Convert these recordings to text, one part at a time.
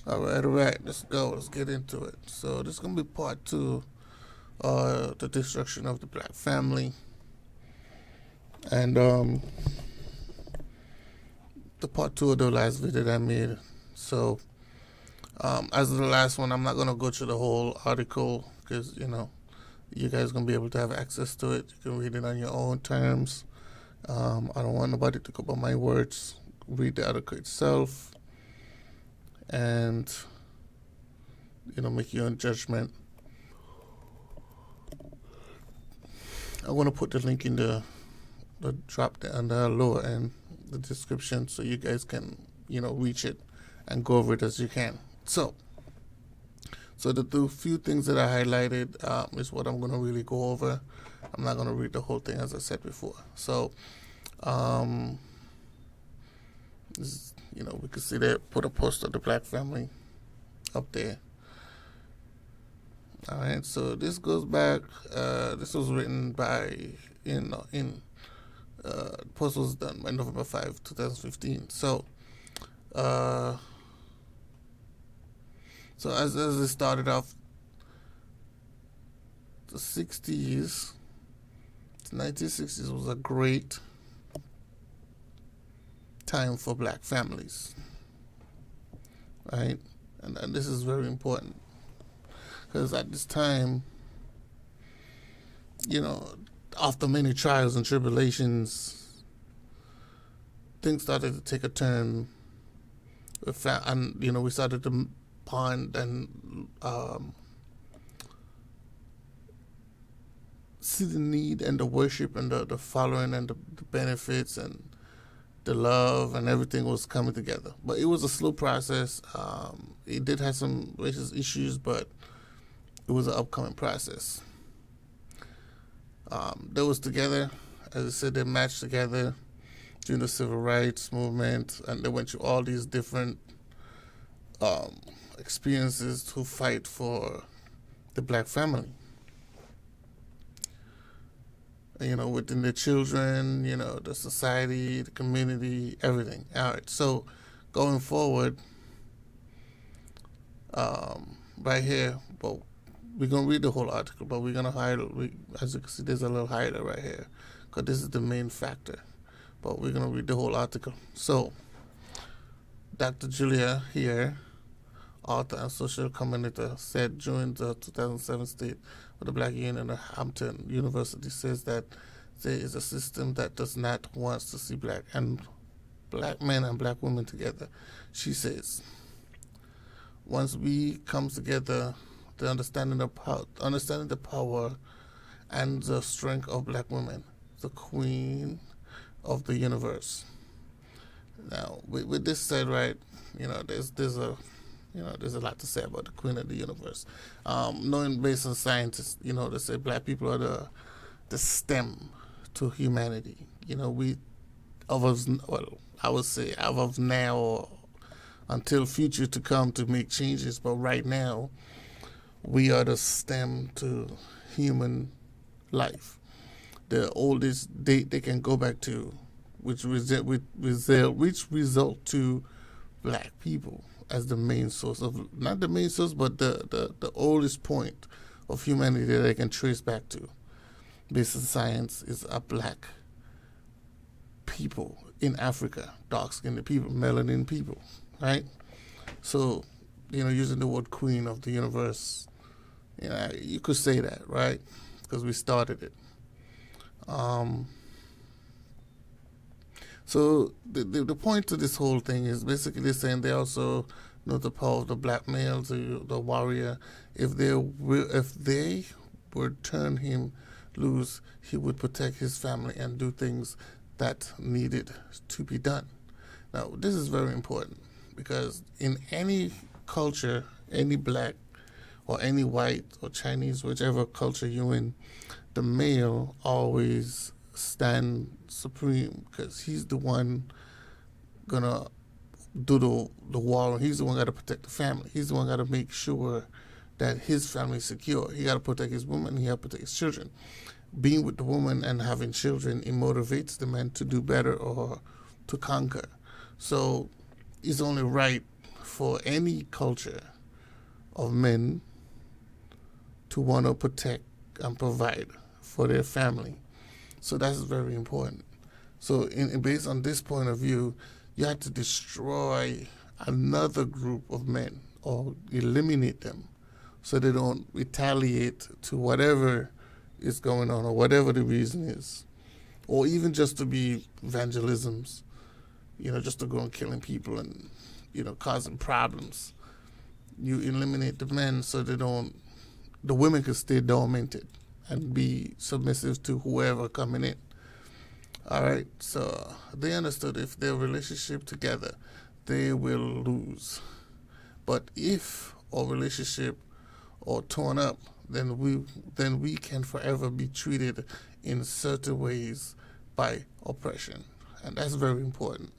All right. Let's go. Let's get into it. So this is gonna be part two, the destruction of the black family, and the part two of the last video that I made. So as of the last one, I'm not gonna go through the whole article because you guys gonna be able to have access to it. You can read it on your own terms. I don't want nobody to go by my words. Read the article itself, and make your own judgment. I want to put the link in the drop down the lower end, the description, so you guys can reach it and go over it as you can. So the few things that I highlighted is what I'm going to really go over. I'm not going to read the whole thing as I said before. So we can see they put a post of the black family up there. All right, so this goes back. This was written by the post was done by November 5, 2015. So as it started off, the 60s, the 1960s was a great time for black families, right? And this is very important because at this time, after many trials and tribulations, things started to take a turn. And we started to bond and see the need and the worship and the following and the benefits and the love and everything was coming together. But it was a slow process. It did have some racist issues, but it was an upcoming process. They was together, as I said, they matched together during the civil rights movement, and they went through all these different experiences to fight for the black family. Within the children, the society, the community, everything. All right, so going forward, right here, well, we're going to read the whole article, but we're going to highlight, as you can see, there's a little highlight right here, because this is the main factor. But we're going to read the whole article. So, Dr. Julia here, author and social commentator, said during the 2007 State of the Black Union at Hampton University says that there is a system that does not want to see black men and black women together. She says, once we come together, the understanding the power and the strength of black women, the queen of the universe. Now, with this said, right, there's a lot to say about the queen of the universe. Knowing based on scientists, they say black people are the stem to humanity. I would say of now or until future to come to make changes, but right now, we are the stem to human life. The oldest date they can go back to, which result to black people as the main source of, not the main source, but the oldest point of humanity that they can trace back to, based on science, is a black people in Africa, dark-skinned people, melanin people, right? So, using the word queen of the universe, you could say that, right? Because we started it. So the point to this whole thing is basically saying they also know the power of the black male, the warrior. If they would turn him loose, he would protect his family and do things that needed to be done. Now, this is very important because in any culture, any black or any white or Chinese, whichever culture you're in, the male always stand supreme because he's the one gonna do the war. He's the one got to protect the family. He's the one got to make sure that his family is secure. He got to protect his woman. He got to protect his children. Being with the woman and having children, it motivates the man to do better or to conquer. So it's only right for any culture of men to want to protect and provide for their family. So that's very important. So based on this point of view, you have to destroy another group of men or eliminate them so they don't retaliate to whatever is going on or whatever the reason is. Or even just to be evangelisms, just to go and killing people and, causing problems. You eliminate the men so the women can stay dormanted and be submissive to whoever coming in. All right, so they understood if their relationship together, they will lose. But if our relationship are torn up, then we can forever be treated in certain ways by oppression, and that's very important.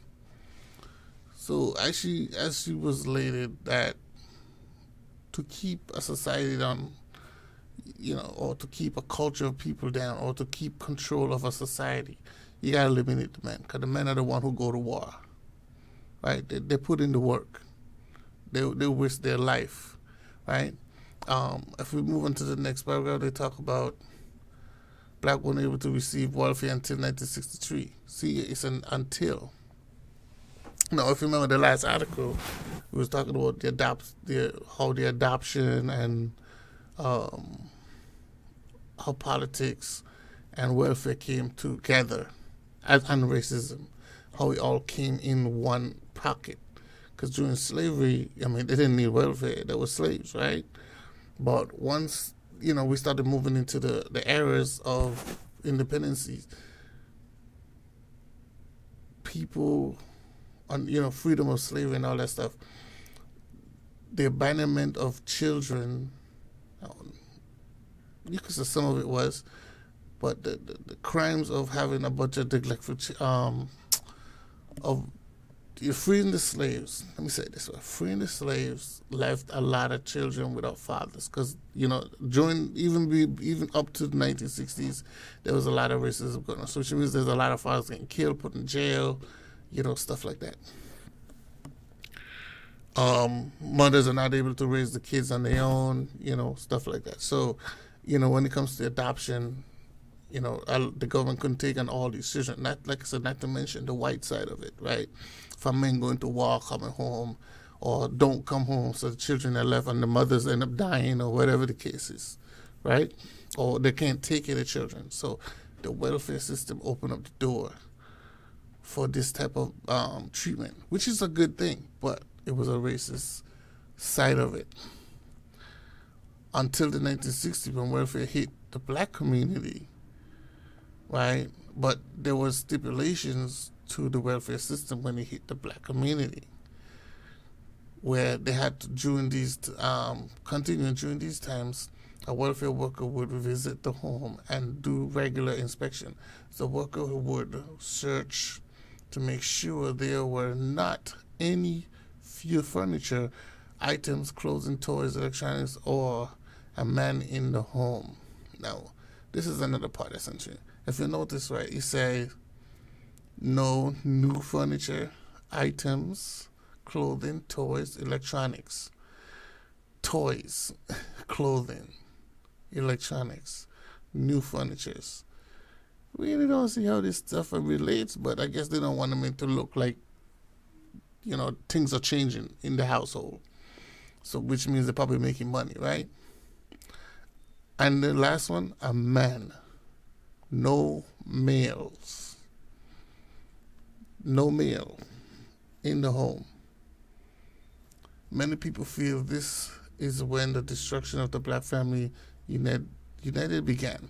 So as she was laid that to keep a society down, or to keep a culture of people down, or to keep control of a society, you gotta eliminate the men, because the men are the one who go to war, right? They put in the work, they risk their life, right? If we move on to the next paragraph, they talk about black women able to receive welfare until 1963. See, it's an until. Now, if you remember the last article, we was talking about how the adoption and how politics and welfare came together, and racism, how it all came in one pocket. Because during slavery, they didn't need welfare; they were slaves, right? But once we started moving into the eras of independency, people on freedom of slavery and all that stuff, the abandonment of children, you could say some of it was, but the crimes of having a bunch of neglectful of freeing the slaves. Let me say it this way: freeing the slaves left a lot of children without fathers, because during even up to the 1960s, there was a lot of racism going on. So which means there's a lot of fathers getting killed, put in jail, stuff like that. Mothers are not able to raise the kids on their own, stuff like that. So, when it comes to adoption, the government couldn't take on all these children. Not, like I said, not to mention the white side of it, right? For men going to war, coming home, or don't come home, so the children are left and the mothers end up dying, or whatever the case is, right? Or they can't take care of the children. So the welfare system opened up the door for this type of treatment, which is a good thing, but it was a racist side of it. Until the 1960s, when welfare hit the black community, right? But there was stipulations to the welfare system when it hit the black community, where they had to, during these times, a welfare worker would visit the home and do regular inspection. The worker would search to make sure there were not any few furniture, items, clothing, toys, electronics, or a man in the home. Now, this is another part that's interesting. If you notice, right, you say no new furniture, items, clothing, toys, electronics. Toys, clothing, electronics, new furnitures. We really don't see how this stuff relates, but I guess they don't want them to look like, things are changing in the household. So, which means they're probably making money, right? And the last one, a man. No males. No male in the home. Many people feel this is when the destruction of the black family united began.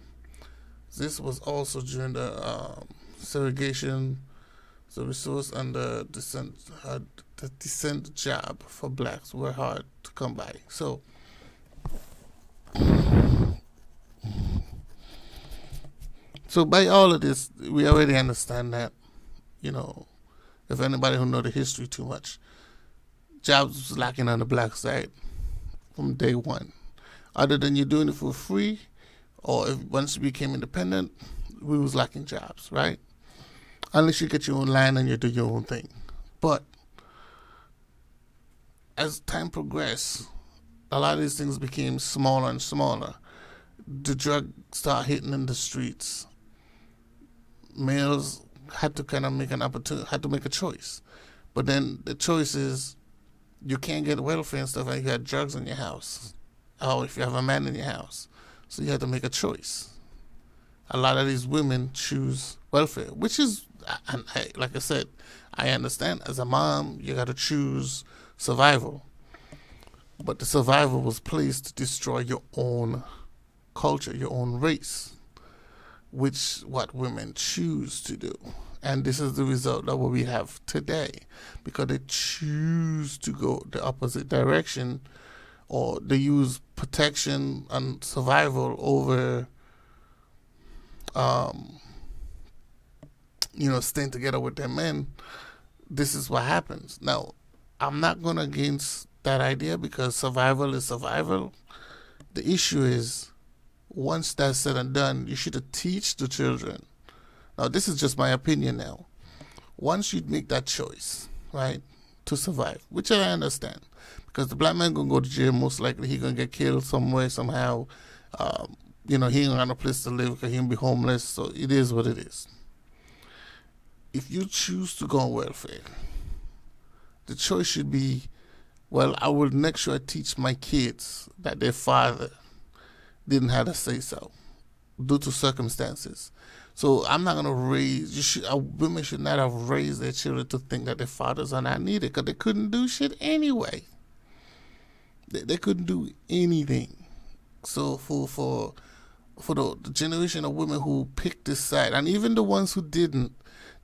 This was also during the segregation, the resource and the descent job for blacks were hard to come by. So, by all of this, we already understand that, if anybody who know the history too much, jobs was lacking on the black side from day one. Other than you doing it for free, or once you became independent, we was lacking jobs, right? Unless you get your own land and you do your own thing. But as time progressed, a lot of these things became smaller and smaller. The drug started hitting in the streets. Males had to kind of make an opportunity, had to make a choice. But then the choice is you can't get welfare and stuff, and you had drugs in your house, or if you have a man in your house. So you had to make a choice. A lot of these women choose welfare, which is, and like I said, I understand. As a mom, you got to choose survival. But the survival was placed to destroy your own culture, your own race, which what women choose to do. And this is the result of what we have today, because they choose to go the opposite direction, or they use protection and survival over, staying together with their men. This is what happens. Now, I'm not going against that idea, because survival is survival. The issue is, once that's said and done, you should teach the children. Now, this is just my opinion now. Once you make that choice, right, to survive, which I understand, because the black man going to go to jail, most likely he going to get killed somewhere, somehow. He ain't got no place to live because he going to be homeless, so it is what it is. If you choose to go on welfare, the choice should be, well, I will make sure I teach my kids that their father didn't have to say so due to circumstances. So I'm not going to raise, women should not have raised their children to think that their fathers are not needed, because they couldn't do shit anyway. They couldn't do anything. So for the generation of women who picked this side, and even the ones who didn't,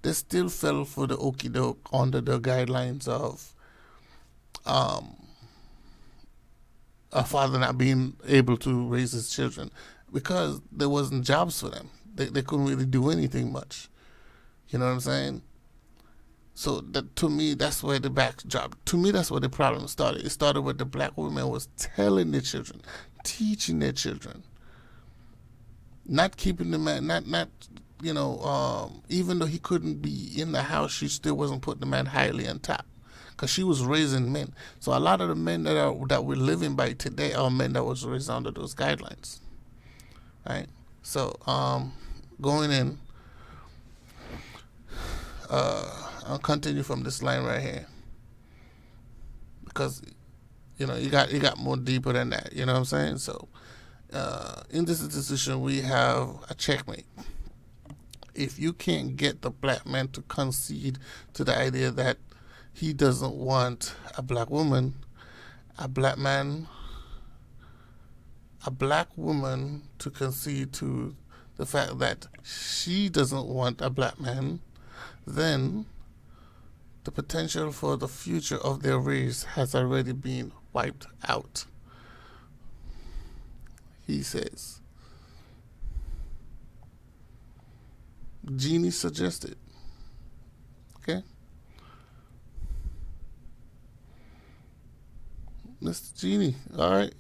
they still fell for the okie doke under the guidelines of a father not being able to raise his children, because there wasn't jobs for them. They couldn't really do anything much. You know what I'm saying? So that, to me, that's where the backdrop. To me, that's where the problem started. It started with the black women was telling their children, teaching their children, not keeping the man, not even though he couldn't be in the house, she still wasn't putting the man highly on top, because she was raising men. So a lot of the men that we're living by today are men that was raised under those guidelines, right? So going in, I'll continue from this line right here, because you got more deeper than that. You know what I'm saying? So in this decision, we have a checkmate. If you can't get the black man to concede to the idea that he doesn't want a black woman, a black woman to concede to the fact that she doesn't want a black man, then the potential for the future of their race has already been wiped out. He says. Genie suggested. Okay? Mr. Genie, all right.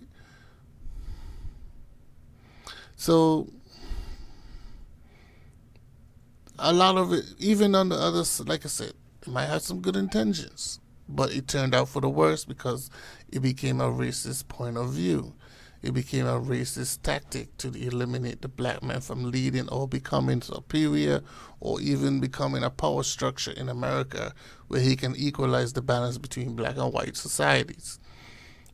So, a lot of it, even on the other, like I said, it might have some good intentions, but it turned out for the worse, because it became a racist point of view. It became a racist tactic to eliminate the black man from leading or becoming superior, or even becoming a power structure in America where he can equalize the balance between black and white societies.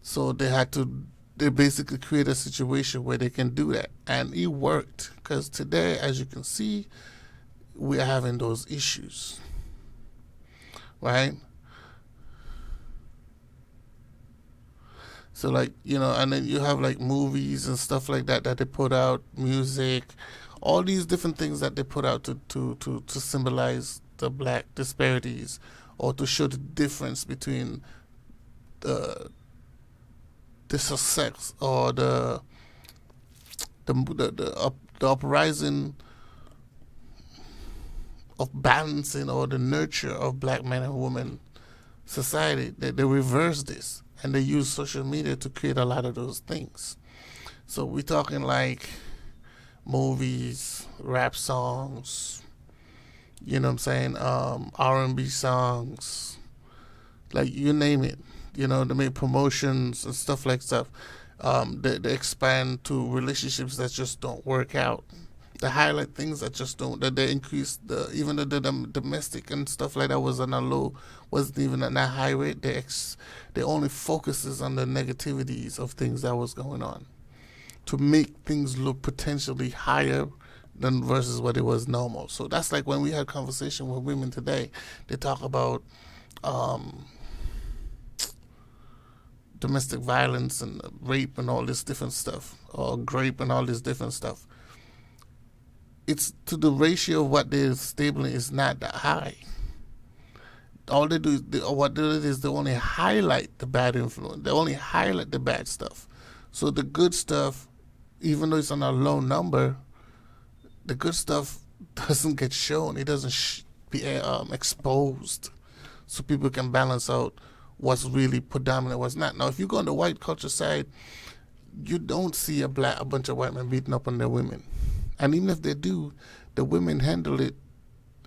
So they basically create a situation where they can do that. And it worked, because today, as you can see, we are having those issues, right? So and then you have movies and stuff like that they put out, music, all these different things that they put out to symbolize the black disparities, or to show the difference between the success or the uprising of balancing or the nurture of black men and women society. They reverse this, and they use social media to create a lot of those things. So we're talking movies, rap songs, you know what I'm saying, R&B songs, you name it. they make promotions and stuff like stuff. They expand to relationships that just don't work out. They highlight things that just don't. That they increase even though the domestic and stuff like that was on a low, wasn't even at that high rate. They only focuses on the negativities of things that was going on to make things look potentially higher than versus what it was normal. So that's like when we had conversation with women today. They talk about domestic violence and rape and all this different stuff, or grape and all this different stuff. It's to the ratio of what they're stabling is not that high. All they do is they only highlight the bad influence. They only highlight the bad stuff. So the good stuff, even though it's on a low number, the good stuff doesn't get shown. It doesn't be exposed, so people can balance out what's really predominant, what's not. Now, if you go on the white culture side, you don't see a bunch of white men beating up on their women. And even if they do, the women handle it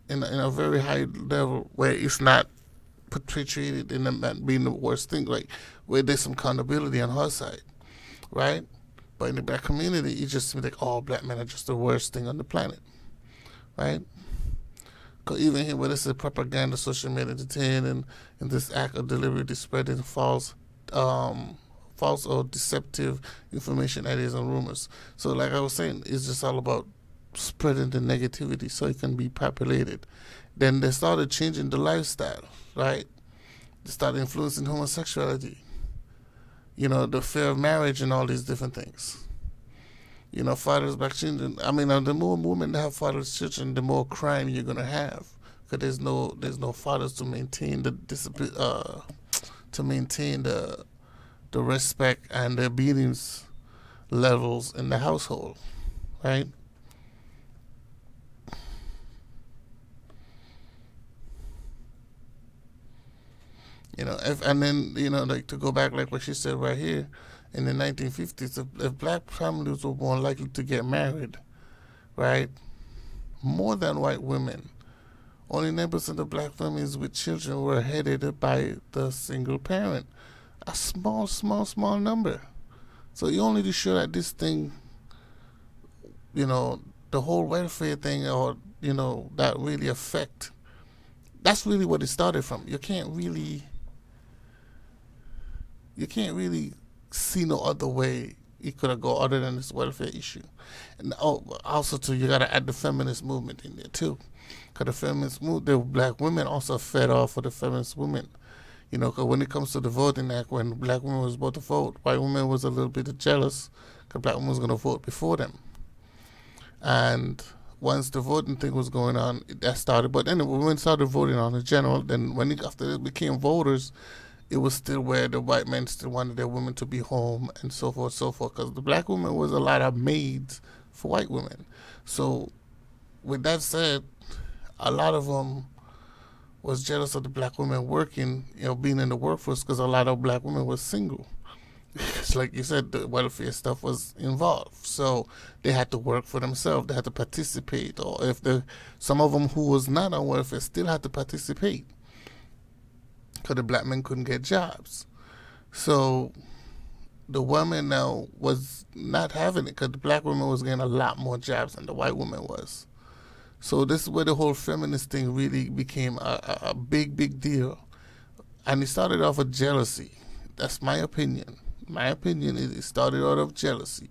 in a very high level where it's not perpetuated in them being the worst thing, like where there's some accountability on her side, right? But in the black community, it just seems like all black men are just the worst thing on the planet, right? Because even here, where this is propaganda, social media, entertainment, and this act of deliberately spreading false or deceptive information, ideas, and rumors. So like I was saying, it's just all about spreading the negativity so it can be populated. Then they started changing the lifestyle, right? They started influencing homosexuality, the fear of marriage and all these different things. Fathers back children. I mean, the more women that have fathers children, the more crime you're gonna have, because there's no fathers to maintain the discipline, to maintain the respect and the obedience levels in the household, right? Like to go back, like what she said right here, in the 1950s, if black families were more likely to get married, right, more than white women. Only 9% of black families with children were headed by the single parent. A small number. So you only to show that this thing, the whole welfare thing, or that really affect. That's really what it started from. You can't really see no other way it could have gone other than this welfare issue. And also too, you gotta add the feminist movement in there too, because the feminist movement, the black women also fed off of the feminist women. Because when it comes to the voting act, when black women was about to vote, white women was a little bit jealous because black women was going to vote before them. And once the voting thing was going on, that started. But anyway, women started voting on in general. Then after they became voters, it was still where the white men still wanted their women to be home and so forth, because the black women was a lot of maids for white women. So with that said, a lot of them was jealous of the black women working, being in the workforce, because a lot of black women was single. It's like you said, the welfare stuff was involved. So they had to work for themselves. They had to participate. Or if some of them who was not on welfare still had to participate, because the black men couldn't get jobs. So the woman now was not having it, because the black woman was getting a lot more jobs than the white woman was. So this is where the whole feminist thing really became a big deal. And it started off with jealousy. That's my opinion. My opinion is it started out of jealousy.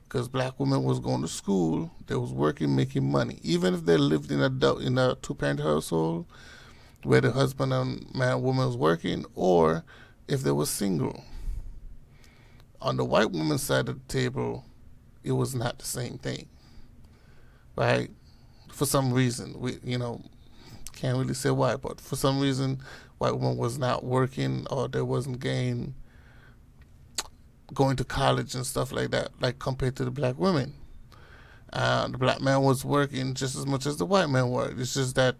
Because black women was going to school, they was working, making money. Even if they lived in a two-parent household where the husband and woman was working, or if they were single. On the white woman's side of the table, it was not the same thing. Right? For some reason, we can't really say why, but for some reason, white woman was not working, or they wasn't going to college and stuff like that, like compared to the black women. The black man was working just as much as the white man worked. It's just that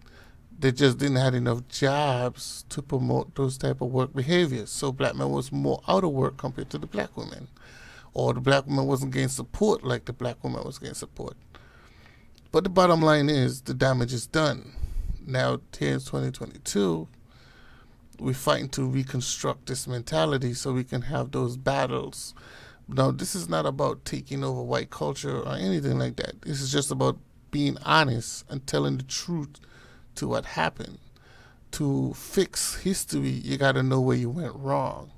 they just didn't have enough jobs to promote those type of work behaviors. So black men was more out of work compared to the black women, or the black woman wasn't getting support like the black woman was getting support. But the bottom line is the damage is done. Now, here in 2022, we're fighting to reconstruct this mentality so we can have those battles. Now, this is not about taking over white culture or anything like that. This is just about being honest and telling the truth to what happened. To fix history, you got to know where you went wrong.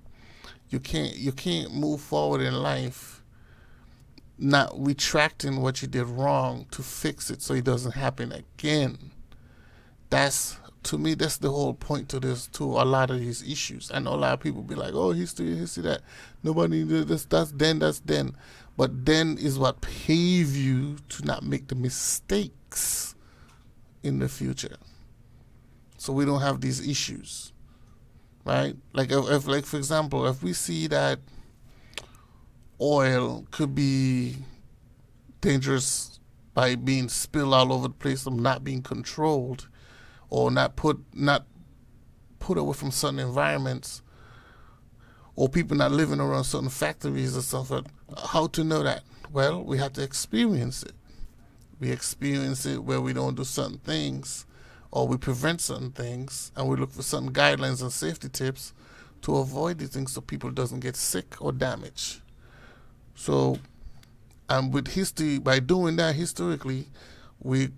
You can't move forward in life not retracting what you did wrong to fix it so it doesn't happen again. That's, to me, that's the whole point to this, to a lot of these issues. I know a lot of people be like, oh, history, that. Nobody did this, that's then. But then is what pave you to not make the mistakes in the future. So we don't have these issues, right? Like, if like, for example, if we see that oil could be dangerous by being spilled all over the place or not being controlled, or not put away from certain environments, or people not living around certain factories or something, how to know that? Well, we have to experience it. We experience it where we don't do certain things, or we prevent certain things, and we look for certain guidelines and safety tips to avoid these things so people doesn't get sick or damaged. So, and with history, by doing that historically, we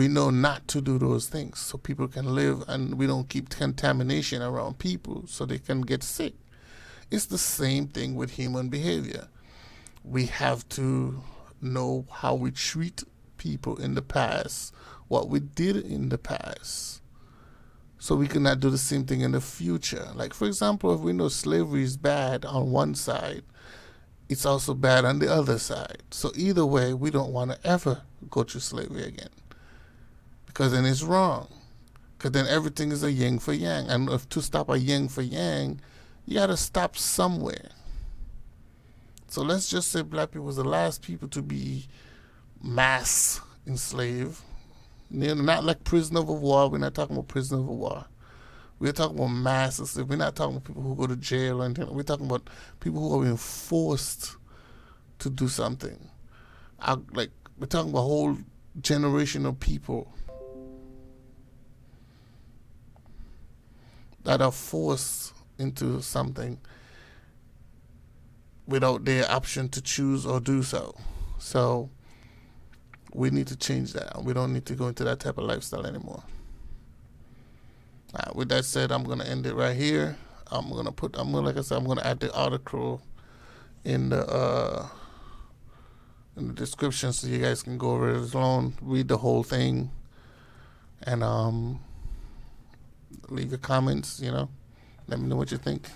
know not to do those things so people can live, and we don't keep contamination around people so they can get sick. It's the same thing with human behavior. We have to know how we treat people in the past, what we did in the past, so we cannot do the same thing in the future. Like, for example, if we know slavery is bad on one side, it's also bad on the other side. So either way, we don't want to ever go through slavery again, because then it's wrong. Because then everything is a yin for yang. And if to stop a yin for yang, you got to stop somewhere. So let's just say black people was the last people to be mass enslaved. Not like prisoner of war. We're not talking about prisoner of war. We're talking about mass enslaved. We're not talking about people who go to jail or anything. We're talking about people who are being forced to do something. We're talking about a whole generation of people that are forced into something without their option to choose or do so. So we need to change that. We don't need to go into that type of lifestyle anymore. With that said, I'm gonna end it right here. Like I said, I'm gonna add the article in the description so you guys can go over it alone, read the whole thing, and leave your comments. Let me know what you think.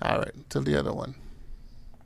All right, till the other one.